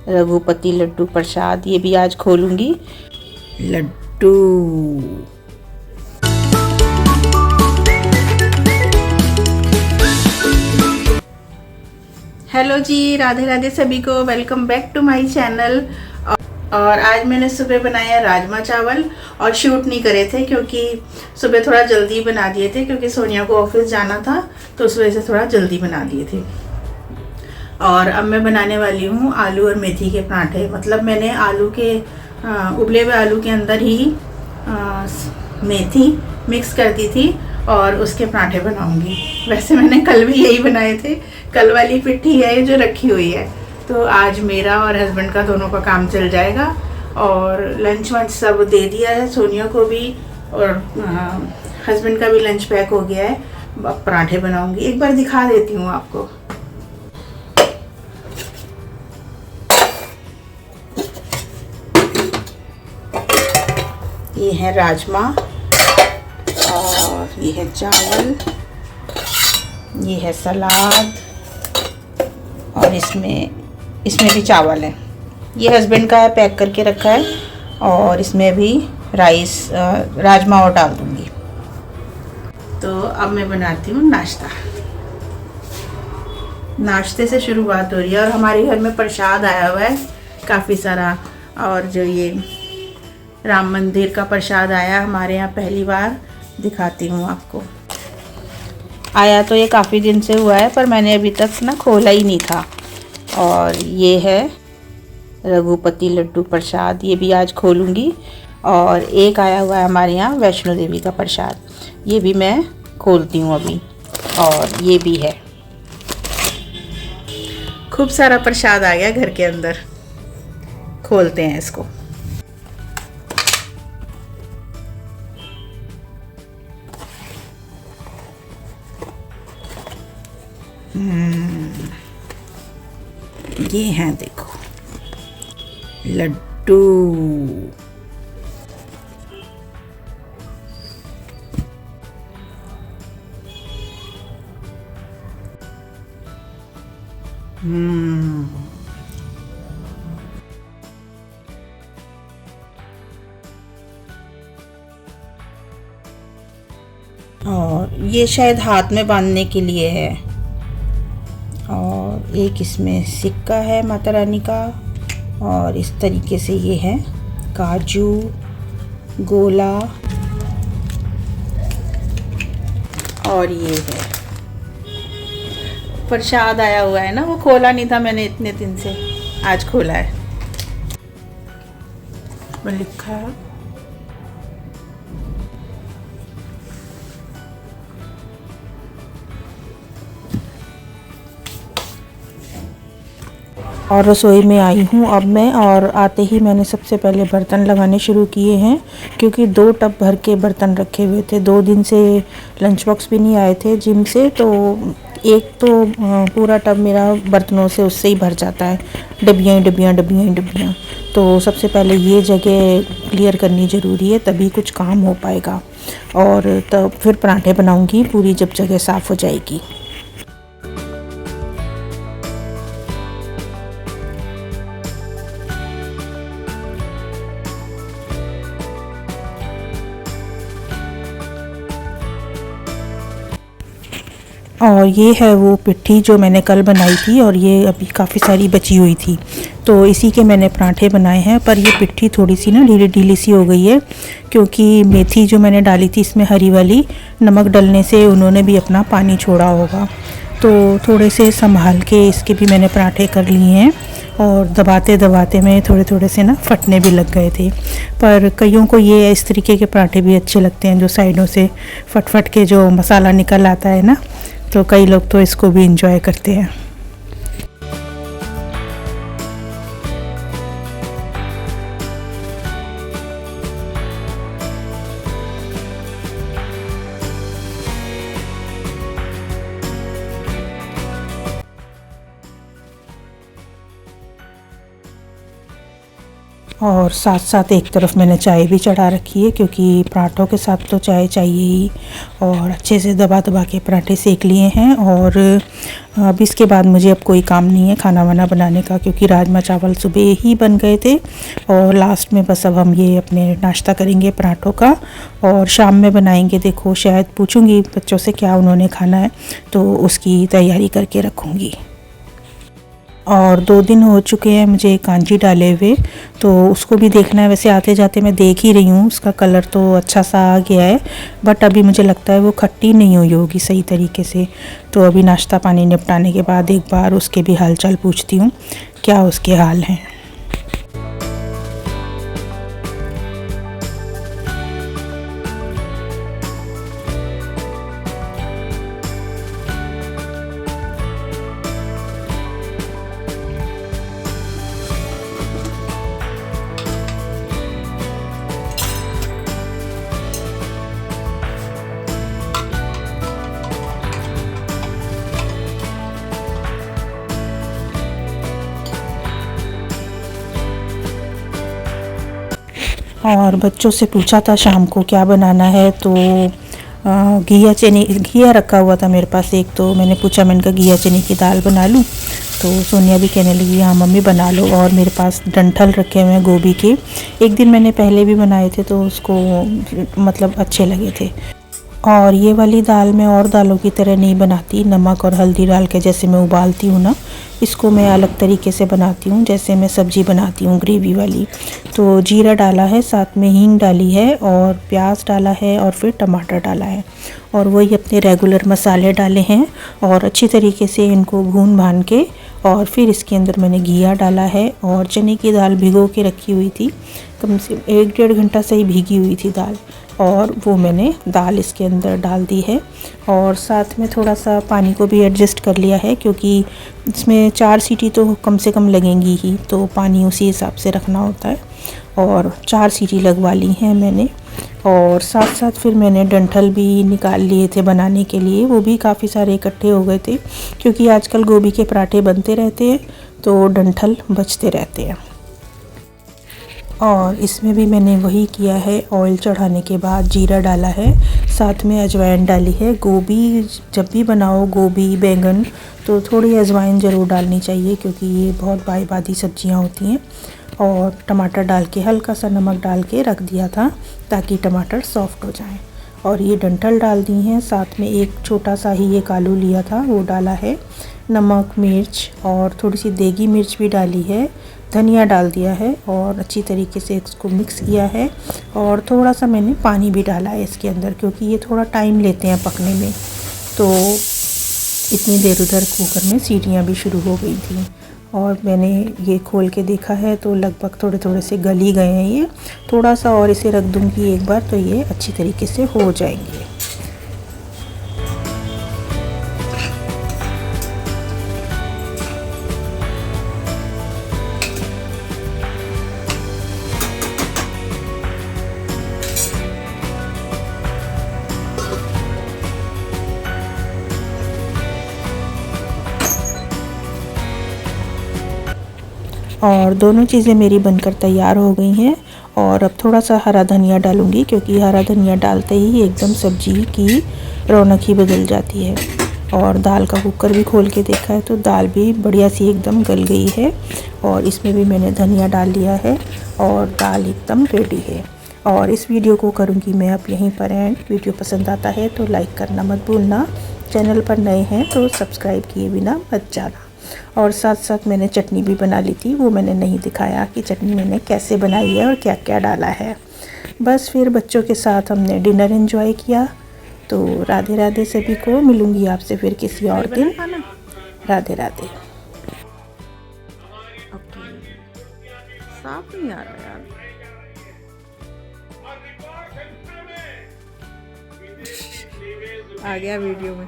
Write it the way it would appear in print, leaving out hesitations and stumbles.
रघुपति लड्डू प्रसाद, ये भी आज खोलूँगी। लड्डू हेलो जी, राधे राधे सभी को, welcome back to my channel. और आज मैंने सुबह बनाया राजमा चावल और शूट नहीं करे थे क्योंकि सुबह थोड़ा जल्दी बना दिए थे क्योंकि सोनिया को ऑफिस जाना था, तो उस वजह से थोड़ा जल्दी बना दिए थे। और अब मैं बनाने वाली हूँ आलू और मेथी के पराठे। मतलब मैंने आलू के उबले हुए आलू के अंदर ही मेथी मिक्स कर दी थी और उसके पराठे बनाऊंगी। वैसे मैंने कल भी यही बनाए थे, कल वाली पिट्ठी है जो रखी हुई है, तो आज मेरा और हस्बैंड का दोनों का काम चल जाएगा। और लंच वंच सब दे दिया है, सोनिया को भी और हस्बैंड का भी लंच पैक हो गया है। अब पराठे बनाऊंगी, एक बार दिखा देती हूँ आपको। ये है राजमा और ये है चावल, ये है सलाद और इसमें भी चावल है। ये हस्बैंड का है, पैक करके रखा है। और इसमें भी राजमा और डाल दूँगी। तो अब मैं बनाती हूँ नाश्ता। नाश्ते से शुरुआत हो रही है और हमारे घर में प्रसाद आया हुआ है काफ़ी सारा। और जो ये राम मंदिर का प्रसाद आया हमारे यहाँ, पहली बार दिखाती हूँ आपको। आया तो ये काफ़ी दिन से हुआ है पर मैंने अभी तक ना खोला ही नहीं था। और ये है रघुपति लड्डू प्रसाद, ये भी आज खोलूँगी। और एक आया हुआ है हमारे यहाँ वैष्णो देवी का प्रसाद, ये भी मैं खोलती हूँ अभी। और ये भी है, खूब सारा प्रसाद आ गया घर के अंदर। खोलते हैं इसको। ये हैं देखो लड्डू। और ये शायद हाथ में बांधने के लिए है। और एक इसमें सिक्का है माता रानी का। और इस तरीके से ये है काजू, गोला। और ये है प्रसाद आया हुआ है ना, वो खोला नहीं था मैंने इतने दिन से, आज खोला है। मैं लिखा है और रसोई में आई हूँ अब मैं। और आते ही मैंने सबसे पहले बर्तन लगाने शुरू किए हैं क्योंकि 2 टब भर के बर्तन रखे हुए थे। 2 दिन से लंच बॉक्स भी नहीं आए थे जिम से, तो एक तो पूरा टब मेरा बर्तनों से उससे ही भर जाता है, डब्बियाँ। तो सबसे पहले ये जगह क्लियर करनी ज़रूरी है, तभी कुछ काम हो पाएगा। और तब फिर पराठे बनाऊँगी पूरी जब जगह साफ़ हो जाएगी। और ये है वो पिट्ठी जो मैंने कल बनाई थी और ये अभी काफ़ी सारी बची हुई थी, तो इसी के मैंने पराठे बनाए हैं। पर ये पिट्ठी थोड़ी सी ना ढीली सी हो गई है क्योंकि मेथी जो मैंने डाली थी इसमें हरी वाली, नमक डलने से उन्होंने भी अपना पानी छोड़ा होगा। तो थोड़े से संभाल के इसके भी मैंने पराठे कर लिए हैं। और दबाते में थोड़े से ना फटने भी लग गए थे। पर कईयों को ये इस तरीके के पराठे भी अच्छे लगते हैं जो साइडों से फट के जो मसाला निकल आता है ना, तो कई लोग तो इसको भी एंजॉय करते हैं। और साथ साथ एक तरफ मैंने चाय भी चढ़ा रखी है, क्योंकि पराठों के साथ तो चाय चाहिए ही। और अच्छे से दबा दबा के पराठे सेक लिए हैं। और अब इसके बाद मुझे अब कोई काम नहीं है खाना वाना बनाने का, क्योंकि राजमा चावल सुबह ही बन गए थे। और लास्ट में बस अब हम ये अपने नाश्ता करेंगे पराठों का, और शाम में बनाएंगे। देखो, शायद पूछूंगी बच्चों से क्या उन्होंने खाना है, तो उसकी तैयारी करके रखूँगी। और 2 दिन हो चुके हैं मुझे कांजी डाले हुए, तो उसको भी देखना है। वैसे आते जाते मैं देख ही रही हूँ, उसका कलर तो अच्छा सा आ गया है, बट अभी मुझे लगता है वो खट्टी नहीं हुई होगी सही तरीके से। तो अभी नाश्ता पानी निपटाने के बाद एक बार उसके भी हालचाल पूछती हूँ, क्या उसके हाल हैं। और बच्चों से पूछा था शाम को क्या बनाना है, तो घिया रखा हुआ था मेरे पास एक, तो मैंने पूछा, मैंने कहा घिया चने की दाल बना लूँ। तो सोनिया भी कहने लगी हाँ मम्मी बना लो। और मेरे पास डंठल रखे हुए हैं गोभी के, एक दिन मैंने पहले भी बनाए थे तो उसको मतलब अच्छे लगे थे। और ये वाली दाल मैं और दालों की तरह नहीं बनाती, नमक और हल्दी डाल के जैसे मैं उबालती हूँ ना, इसको मैं अलग तरीके से बनाती हूँ, जैसे मैं सब्ज़ी बनाती हूँ ग्रेवी वाली। तो जीरा डाला है, साथ में हींग डाली है, और प्याज डाला है, और फिर टमाटर डाला है, और वही अपने रेगुलर मसाले डाले हैं। और अच्छी तरीके से इनको भून भान के, और फिर इसके अंदर मैंने घिया डाला है। और चने की दाल भिगो के रखी हुई थी, कम से 1-1.5 घंटा से ही भीगी हुई थी दाल, और वो मैंने दाल इसके अंदर डाल दी है। और साथ में थोड़ा सा पानी को भी एडजस्ट कर लिया है, क्योंकि इसमें 4 सीटी तो कम से कम लगेंगी ही, तो पानी उसी हिसाब से रखना होता है। और 4 सीटी लगवा ली हैं मैंने। और साथ साथ फिर मैंने डंठल भी निकाल लिए थे बनाने के लिए, वो भी काफ़ी सारे इकट्ठे हो गए थे, क्योंकि आजकल गोभी के पराठे बनते रहते हैं तो डंठल बचते रहते हैं। और इसमें भी मैंने वही किया है, ऑयल चढ़ाने के बाद जीरा डाला है, साथ में अजवाइन डाली है। गोभी जब भी बनाओ, गोभी बैंगन, तो थोड़ी अजवाइन ज़रूर डालनी चाहिए, क्योंकि ये बहुत बादी सब्जियां होती हैं। और टमाटर डाल के हल्का सा नमक डाल के रख दिया था, ताकि टमाटर सॉफ्ट हो जाएं। और ये डंठल डाल दी हैं, साथ में एक छोटा सा ही एक आलू लिया था वो डाला है, नमक मिर्च और थोड़ी सी देगी मिर्च भी डाली है, धनिया डाल दिया है, और अच्छी तरीके से इसको मिक्स किया है। और थोड़ा सा मैंने पानी भी डाला है इसके अंदर, क्योंकि ये थोड़ा टाइम लेते हैं पकने में। तो इतनी देर उधर कुकर में सीटियां भी शुरू हो गई थी, और मैंने ये खोल के देखा है तो लगभग थोड़े थोड़े से गल ही गए हैं ये। थोड़ा सा और इसे रख दूँगी एक बार, तो ये अच्छी तरीके से हो जाएंगे। और दोनों चीज़ें मेरी बनकर तैयार हो गई हैं। और अब थोड़ा सा हरा धनिया डालूँगी, क्योंकि हरा धनिया डालते ही एकदम सब्ज़ी की रौनक ही बदल जाती है। और दाल का कुकर भी खोल के देखा है तो दाल भी बढ़िया सी एकदम गल गई है, और इसमें भी मैंने धनिया डाल लिया है, और दाल एकदम रेडी है। और इस वीडियो को करूँगी मैं अब यहीं पर एंड। वीडियो पसंद आता है तो लाइक करना मत भूलना, चैनल पर नए हैं तो सब्सक्राइब किए बिना मत जाना। और साथ साथ मैंने चटनी भी बना ली थी, वो मैंने नहीं दिखाया कि चटनी मैंने कैसे बनाई है और क्या क्या डाला है। बस फिर बच्चों के साथ हमने डिनर एंजॉय किया। तो राधे राधे सभी को, मिलूँगी आपसे फिर किसी और दिन। राधे राधे। साफ नहीं आ रहा यार। आ गया वीडियो में।